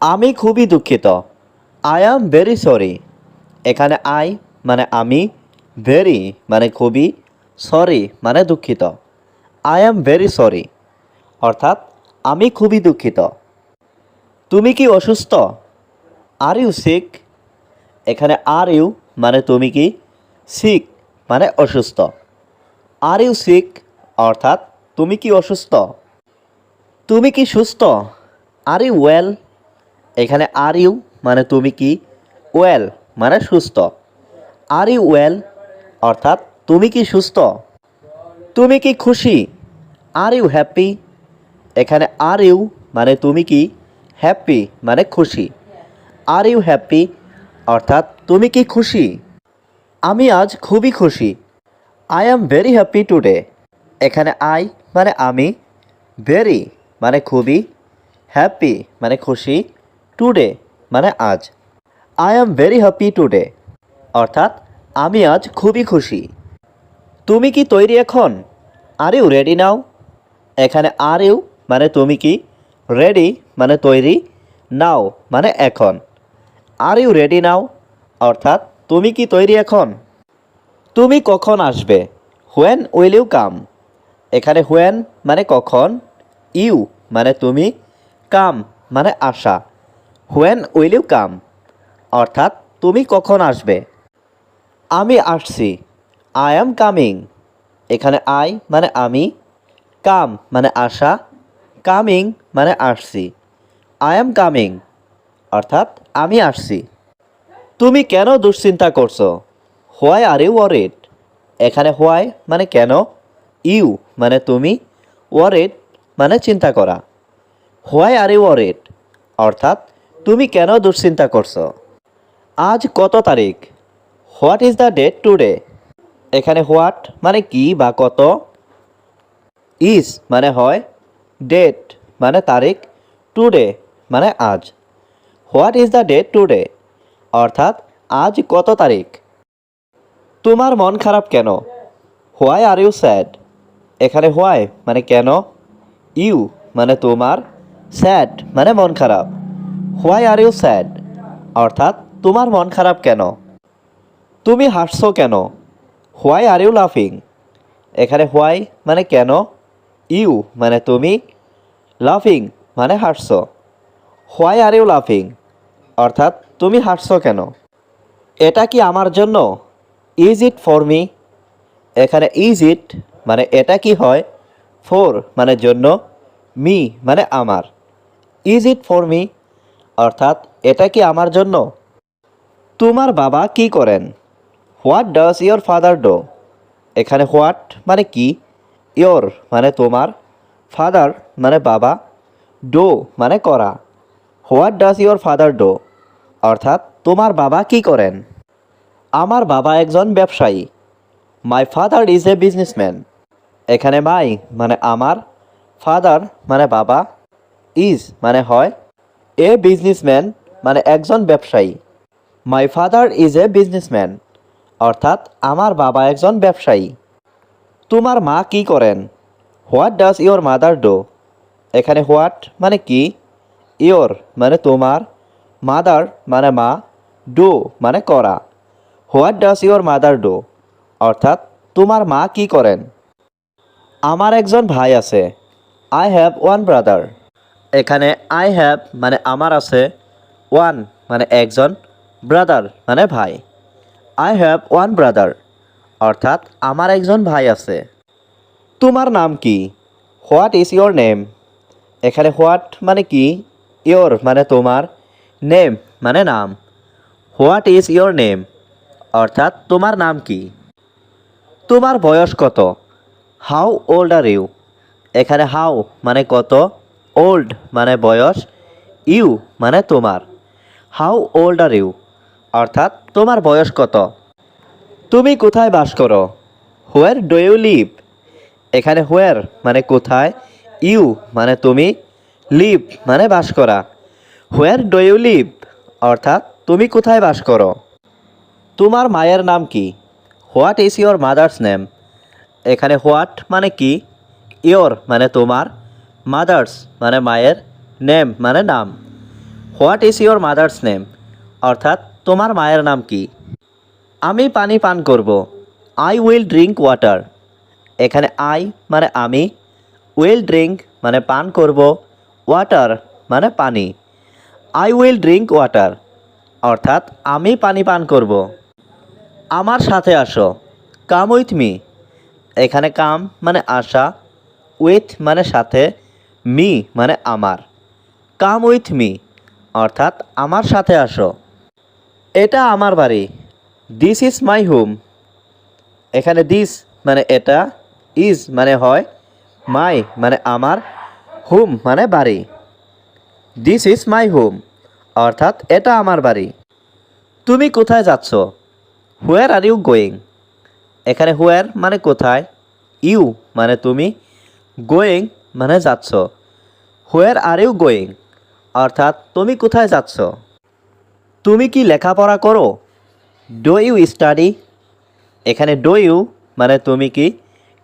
আমি খুবই দুঃখিত। I am very sorry. এখানে আই মানে আমি, ভেরি মানে খুবই, সরি মানে দুঃখিত। আই অ্যাম ভেরি সরি অর্থাৎ আমি খুবই দুঃখিত। তুমি কি অসুস্থ? Are you sick? এখানে আর ইউ মানে তুমি কি, সিক মানে অসুস্থ। আর ইউ সিক অর্থাৎ তুমি কি অসুস্থ? তুমি কি সুস্থ? Are you well? এখানে আর ইউ মানে তুমি কি, ওয়েল মানে সুস্থ। আর ইউ ওয়েল অর্থাৎ তুমি কি সুস্থ? তুমি কি খুশি? Are you happy? এখানে আর ইউ মানে তুমি কি, হ্যাপি মানে খুশি। আর ইউ হ্যাপি অর্থাৎ তুমি কি খুশি? আমি আজ খুবই খুশি। I am very happy today. এখানে আই মানে আমি, ভেরি মানে খুবই, হ্যাপি মানে খুশি, টুডে মানে আজ। I am very happy today অর্থাৎ আমি আজ খুবই খুশি। তুমি কি তৈরি এখন? আর ইউ রেডি নাও? এখানে আর ইউ মানে তুমি কি, রেডি মানে তৈরি, নাও মানে এখন। আর ইউ রেডি নাও অর্থাৎ তুমি কি তৈরি এখন? তুমি কখন আসবে? When will you come? এখানে হোয়েন মানে কখন, ইউ মানে তুমি, কাম মানে আসা। হোয়েন উইল ইউ কাম অর্থাৎ তুমি কখন আসবে? আমি আসছি। I am coming. এখানে আই মানে আমি, কাম মানে আসা, কামিং মানে আসছি। আই অ্যাম কামিং অর্থাৎ আমি আসছি। তুমি কেন দুশ্চিন্তা করছো? Why are you worried? এখানে হোয়াই মানে কেন, ইউ মানে তুমি, ওয়ারিড মানে চিন্তা করা। হোয়াই আর ইউ ওয়ারিড অর্থাৎ তুমি কেন দুশ্চিন্তা করছো? আজ কত তারিখ? What is the date today? এখানে হোয়াট মানে কি বা কত, ইজ মানে হয়, ডেট মানে তারিখ, টুডে মানে আজ। What is the date today অর্থাৎ আজ কত তারিখ? তোমার মন খারাপ কেন? Why are you sad? এখানে হোয়াই মানে কেন, ইউ মানে তোমার, স্যাড মানে মন খারাপ। হোয়াই আর ইউ স্যাড অর্থাৎ তোমার মন খারাপ কেন? তুমি হাসছো কেন? হোয়াই আর ইউ লাফিং? এখানে হোয়াই মানে কেন, ইউ মানে তুমি, লাফিং মানে হাসছো। হোয়াই আর ইউ লাফিং অর্থাৎ তুমি হাসছো কেন? এটা কি আমার জন্য? Is it for me? এখানে ইজ ইট মানে এটা কি হয়, ফর মানে জন্য, মি মানে আমার। ইজ ইট ফর মি অর্থাৎ এটা কি আমার জন্য? তোমার বাবা কি করেন? What does your father do? এখানে হোয়াট মানে কি, ইয়োর মানে তোমার, ফাদার মানে বাবা, ডো মানে করা। What does your father do অর্থাৎ তোমার বাবা কি করেন? আমার বাবা একজন ব্যবসায়ী। My father is a businessman. এখানে মাই মানে আমার, ফাদার মানে বাবা, ইজ মানে হয়, এ বিজনেসম্যান মানে একজন ব্যবসায়ী। My father is a businessman অর্থাৎ আমার বাবা একজন ব্যবসায়ী। তোমার মা কি করেন? What does your mother do? এখানে হোয়াট মানে কি, ইয়োর মানে তোমার, মাদার মানে মা, ডো মানে করা। What does your mother do অর্থাৎ তোমার মা কি করেন? আমার একজন ভাই আছে। I have one brother. এখানে আই হ্যাভ মানে আমার আছে, ওয়ান মানে একজন, ব্রাদার মানে ভাই। আই হ্যাভ ওয়ান ব্রাদার অর্থাৎ আমার একজন ভাই আছে। তোমার নাম কি? What is your name? এখানে হোয়াট মানে কি, ইয়োর মানে তোমার, নেম মানে নাম। হোয়াট ইজ ইয়োর নেম অর্থাৎ তোমার নাম কি? তোমার বয়স কত? How old are you? এখানে হাউ মানে কত, ওল্ড মানে বয়স, ইউ মানে তোমার। হাউ ওল্ড আর ইউ অর্থাৎ তোমার বয়স কত? তুমি কোথায় বাস করো? Where do you live? এখানে হোয়ার মানে কোথায়, ইউ মানে তুমি, লিভ মানে বাস করা। হোয়ার ডু ইউ লিভ অর্থাৎ তুমি কোথায় বাস করো? তোমার মায়ের নাম কি? What is your mother's name? এখানে হোয়াট মানে কি, ইয়োর মানে তোমার, মাদার্স মানে মায়ের, নেম মানে নাম। What is your mother's name, অর্থাৎ তোমার মায়ের নাম কি। আমি পানি পান করব, আই উইল ড্রিঙ্ক ওয়াটার। এখানে আই মানে আমি, উইল ড্রিঙ্ক মানে পান করব, ওয়াটার মানে পানি। আই উইল ড্রিঙ্ক ওয়াটার, অর্থাৎ আমি পানি পান করব। আমার সাথে আসো, কাম উইথ মি। এখানে কাম মানে আসা, উইথ মানে সাথে, মি মানে আমার। কাম উইথ মি, অর্থাৎ আমার সাথে আসো। এটা আমার বাড়ি, দিস ইজ মাই হোম। এখানে দিস মানে এটা, ইজ মানে হয়, মাই মানে আমার, হোম মানে বাড়ি। দিস ইজ মাই হোম, অর্থাৎ এটা আমার বাড়ি। তুমি কোথায় যাচ্ছ, হোয়ার আর ইউ গোয়িং। এখানে হোয়ার মানে কোথায়, ইউ মানে তুমি, গোয়িং মানে যাচ্ছ। হোয়ার আর ইউ গোয়িং, অর্থাৎ তুমি কোথায় যাচ্ছ। তুমি কি লেখাপড়া করো, ডু ইউ স্টাডি। এখানে ডু ইউ মানে তুমি কি,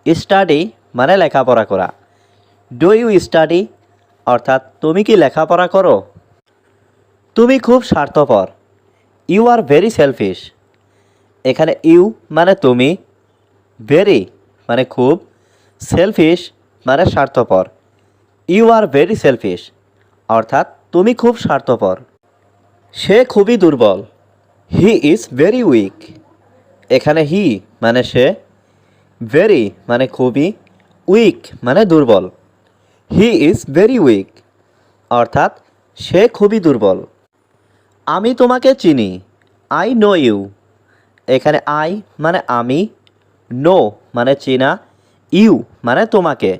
স্টাডি মানে লেখাপড়া করা। ডু ইউ স্টাডি, অর্থাৎ তুমি কি লেখাপড়া করো। তুমি খুব স্বার্থপর, ইউ আর ভেরি সেলফিশ। এখানে ইউ মানে তুমি, ভেরি মানে খুব, সেলফিশ মানে স্বার্থপর। ইউ আর ভেরি সেলফিশ, অর্থাৎ তুমি খুব স্বার্থপর। সে খুবই দুর্বল, হি ইজ ভেরি উইক। এখানে হি মানে সে, ভেরি মানে খুবই, উইক মানে দুর্বল। হি ইজ ভেরি উইক, অর্থাৎ সে খুবই দুর্বল। আমি তোমাকে চিনি, আই নো ইউ। এখানে আই মানে আমি, নো মানে চেনা, ইউ মানে তোমাকে।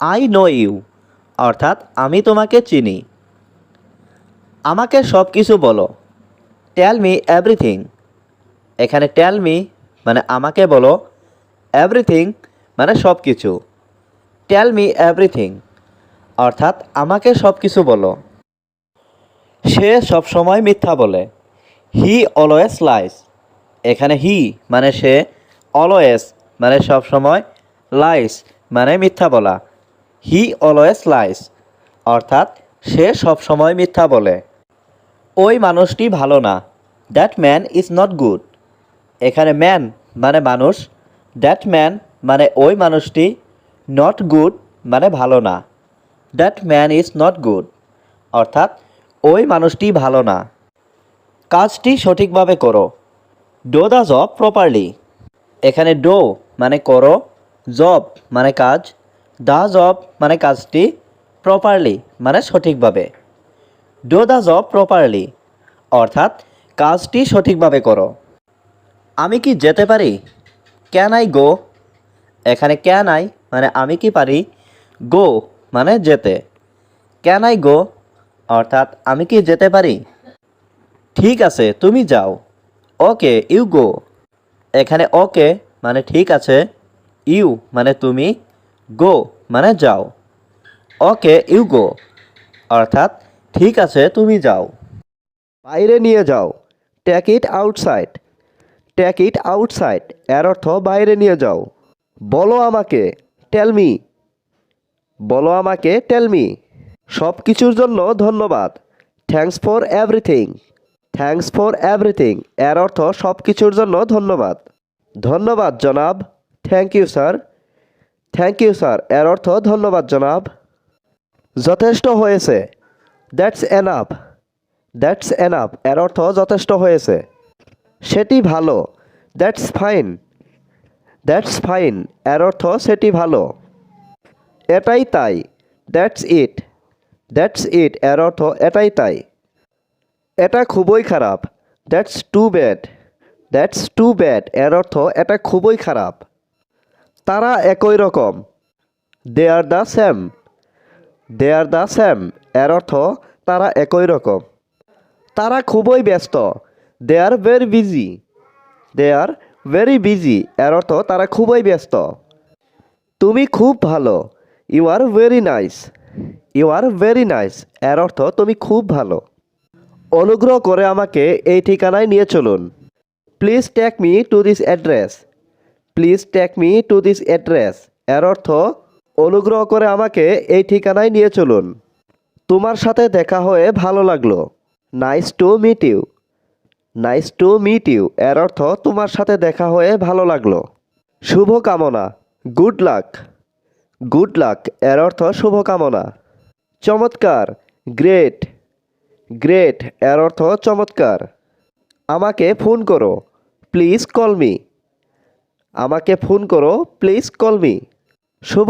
আই নো ইউ, অর্থাৎ আমি তোমাকে চিনি। আমাকে সব কিছু বলো, টেল মি এভরিথিং। এখানে টেল মি মানে আমাকে বলো, এভরিথিং মানে সব কিছু। টেল মি এভরিথিং, অর্থাৎ আমাকে সব কিছু বলো। সে সবসময় মিথ্যা বলে, হি অলওয়েজ লাইস। এখানে হি মানে সে, অলওয়েজ মানে সবসময়, লাইস মানে মিথ্যা বলা। হি অলওয়েজ লাইস, অর্থাৎ সে সবসময় মিথ্যা বলে। ওই মানুষটি ভালো না, that man is not good. এখানে ম্যান মানে মানুষ, দ্যাট ম্যান মানে ওই মানুষটি, নট গুড মানে ভালো না। That man is not good, অর্থাৎ ওই মানুষটি ভালো না। কাজটি সঠিকভাবে করো, ডো দ্য জব প্রপারলি। এখানে ডো মানে করো, জব মানে কাজ, দ্য জব মানে কাজটি, প্রপারলি মানে সঠিকভাবে। ডো দ্য জব প্রপারলি, অর্থাৎ কাজটি সঠিকভাবে করো। আমি কি যেতে পারি, ক্যান আই গো। এখানে ক্যান আই মানে আমি কি পারি, গো মানে যেতে। ক্যান আই গো, অর্থাৎ আমি কি যেতে পারি। ঠিক আছে তুমি যাও, ওকে ইউ গো। এখানে ওকে মানে ঠিক আছে, ইউ মানে তুমি, গো মানে যাও। ওকে ইউ গো, অর্থাৎ ঠিক আছে তুমি যাও। বাইরে নিয়ে যাও, take it outside. Take it outside এর অর্থ বাইরে নিয়ে যাও। বলো আমাকে, টেল মি। বলো আমাকে, টেল মি। সব কিছুর জন্য ধন্যবাদ, thanks for everything. Thanks for everything এর অর্থ সব কিছুর জন্য ধন্যবাদ। ধন্যবাদ জনাব, thank you sir. Thank you sir এর অর্থ ধন্যবাদ জনাব। যথেষ্ট হয়েছে, দ্যাটস এনাফ। দ্যাটস এনাফ এর অর্থ যথেষ্ট হয়েছে। সেটি ভালো, দ্যাটস ফাইন। দ্যাটস ফাইন এর অর্থ সেটি ভালো। এটাই তাই, দ্যাটস ইট। দ্যাটস ইট এর অর্থ এটাই তাই। এটা খুবই খারাপ, that's too bad. That's too bad এর অর্থ এটা খুবই খারাপ। তারা একই রকম, they are the same. They are the same এর অর্থ তারা একই রকম। তারা খুবই ব্যস্ত, they are very busy. They are very busy এর অর্থ তারা খুবই ব্যস্ত। তুমি খুব ভালো, you are very nice. You are very nice এর অর্থ তুমি খুব ভালো। অনুগ্রহ করে আমাকে এই ঠিকানায় নিয়ে চলুন। Please take me to this address. Please take me to this address এর অর্থ অনুগ্রহ করে আমাকে এই ঠিকানায় নিয়ে চলুন। তোমার সাথে দেখা হয়ে ভালো লাগলো। Nice to meet you. Nice to meet you এর অর্থ তোমার সাথে দেখা হয়ে ভালো লাগলো। শুভকামনা, গুড লাক। গুড লাক এর অর্থ শুভকামনা। চমৎকার, গ্রেট। গ্রেট এর অর্থ চমৎকার। আমাকে ফোন করো, প্লিজ কল মি। আমাকে ফোন করো, প্লিজ কল মি। শুভ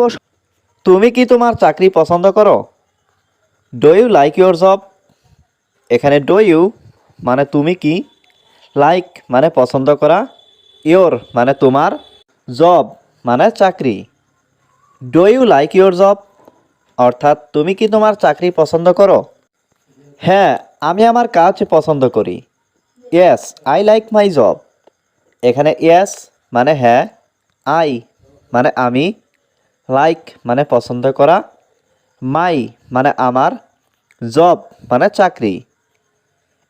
তুমি কি তোমার চাকরি পছন্দ করো? Do you like your job? এখানে ডু ইউ মানে তুমি কি, লাইক মানে পছন্দ করা, ইয়োর মানে তোমার, জব মানে চাকরি। Do you like your job অর্থাৎ তুমি কি তোমার চাকরি পছন্দ করো? হ্যাঁ, আমি আমার কাজ পছন্দ করি। Yes I like my job. এখানে ইয়েস মানে হ্যাঁ, আই মানে আমি, লাইক মানে পছন্দ করা, মাই মানে আমার, জব মানে চাকরি।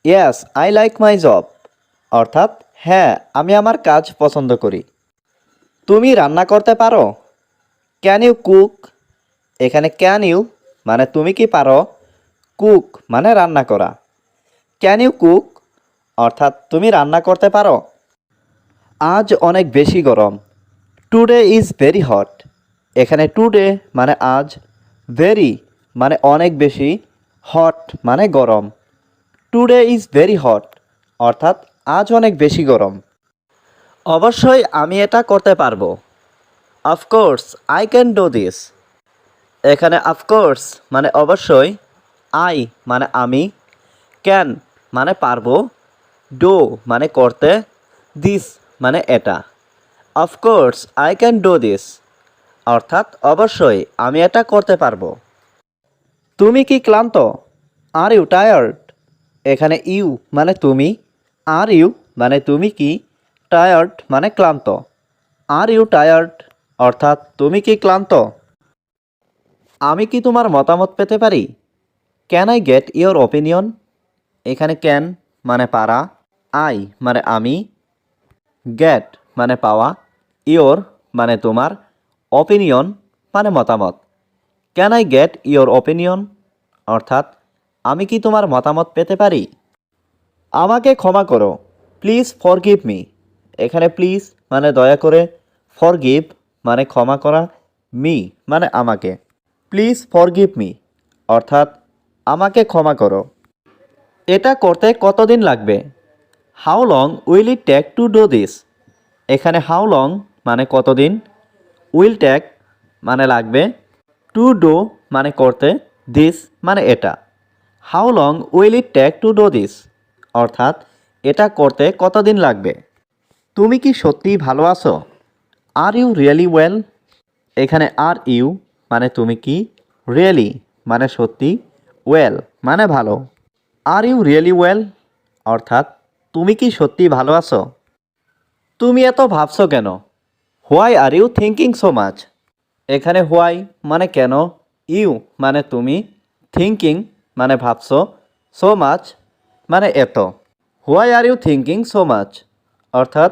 Yes I like my job অর্থাৎ হ্যাঁ, আমি আমার কাজ পছন্দ করি। তুমি রান্না করতে পারো? Can you cook? এখানে ক্যান ইউ মানে তুমি কি পারো, কুক মানে রান্না করা। ক্যান ইউ কুক অর্থাৎ তুমি রান্না করতে পারো। আজ অনেক বেশি গরম। Today is very hot. এখানে টুডে মানে আজ, ভেরি মানে অনেক বেশি, হট মানে গরম। টুডে ইজ ভেরি হট অর্থাৎ আজ অনেক বেশি গরম। অবশ্যই আমি এটা করতে পারবো। Of course I can do this. এখানে অফকোর্স মানে অবশ্যই, আই মানে আমি, ক্যান মানে পারবো, ডু মানে করতে, দিস মানে এটা। Of course I can do this অর্থাৎ অবশ্যই আমি এটা করতে পারবো। তুমি কি ক্লান্ত? Are you tired? এখানে ইউ মানে তুমি, আর ইউ মানে তুমি কি, টায়ার্ড মানে ক্লান্ত। আর ইউ টায়ার্ড অর্থাৎ তুমি কি ক্লান্ত? আমি কি তোমার মতামত পেতে পারি? Can I get your opinion? এখানে ক্যান মানে পারা, আই মানে আমি, গেট মানে পাওয়া, ইয়োর মানে তোমার, ওপিনিয়ন মানে মতামত। Can I get your opinion অর্থাৎ আমি কি তোমার মতামত পেতে পারি? আমাকে ক্ষমা করো, প্লিজ ফরগিভ মি। এখানে প্লিজ মানে দয়া করে, ফরগিভ মানে ক্ষমা করা, মি মানে আমাকে। প্লিজ ফরগিভ মি অর্থাৎ আমাকে ক্ষমা করো। এটা করতে কতদিন লাগবে? How long will it take to do this? এখানে হাউ লং মানে কতদিন, উইল টেক মানে লাগবে, টু ডু মানে করতে, দিস মানে এটা। How long will it take to do this অর্থাৎ এটা করতে কতদিন লাগবে। তুমি কি সত্যিই ভালো আছো? Are you really well? এখানে আর ইউ মানে তুমি কি, রিয়েলি মানে সত্যি, ওয়েল মানে ভালো। আর ইউ রিয়েলি ওয়েল অর্থাৎ তুমি কি সত্যি ভালো আছো? তুমি এত ভাবছো কেন? Why are you thinking so much? এখানে হোয়াই মানে কেন, ইউ মানে তুমি, থিঙ্কিং মানে ভাবছো, সো মাচ মানে এত। Why are you thinking so much অর্থাৎ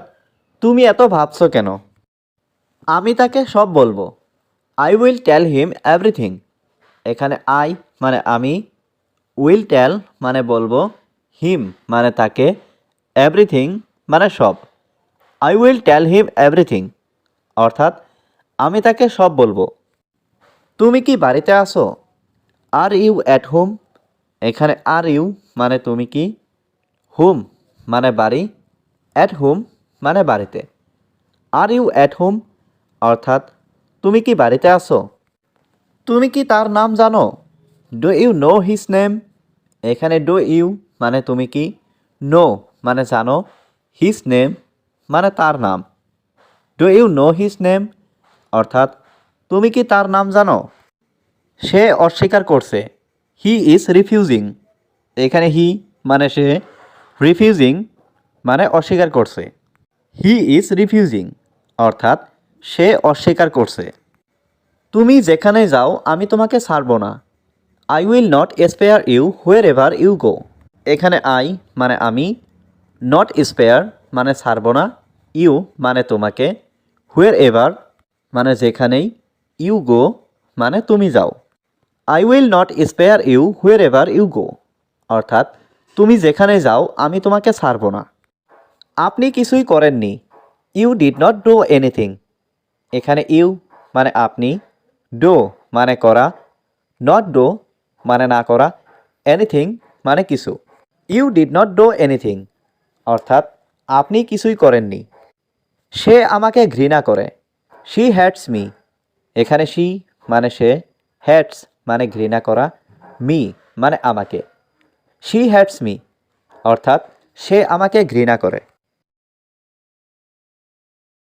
তুমি এত ভাবছো কেন? আমি তাকে সব বলবো। I will tell him everything. এখানে আই মানে আমি, উইল টেল মানে বলবো, হিম মানে তাকে, এভরিথিং মানে সব। I will tell him everything অর্থাৎ আমি তাকে সব বলবো। তুমি কি বাড়িতে আছো? Are you at home? এখানে আর ইউ মানে তুমি কি, হোম মানে বাড়ি, অ্যাট হোম মানে বাড়িতে। আর ইউ অ্যাট হোম অর্থাৎ তুমি কি বাড়িতে আছো? তুমি কি তার নাম জানো? Do you know his name? এখানে ডু ইউ মানে তুমি কি, নো মানে জানো, হিজ নেম মানে তার নাম। Do you know his name অর্থাৎ তুমি কি তার নাম জানো? সে অস্বীকার করছে। He is refusing. এখানে হি মানে সে, রিফিউজিং মানে অস্বীকার করছে। হি ইজ রিফিউজিং অর্থাৎ সে অস্বীকার করছে। তুমি যেখানে যাও আমি তোমাকে ছাড়ব না। I will not spare you wherever you go. এখানে আই মানে আমি, নট স্পেয়ার মানে ছাড়ব না, ইউ মানে তোমাকে, হোয়ার এভার মানে যেখানেই, ইউ গো মানে তুমি যাও। I will not spare you wherever you go, অর্থাৎ তুমি যেখানে যাও আমি তোমাকে ছাড়ব না। আপনি কিছুই করেননি, you did not do anything. এখানে ইউ মানে আপনি, ডো মানে করা, নট ডো মানে না করা, এনিথিং মানে কিছু। You did not do anything অর্থাৎ আপনি কিছুই করেননি। সে আমাকে ঘৃণা করে, শি হ্যাটস মি। এখানে শি মানে সে, হ্যাটস মানে ঘৃণা করা, মি মানে আমাকে। শি হ্যাটস মি অর্থাৎ সে আমাকে ঘৃণা করে।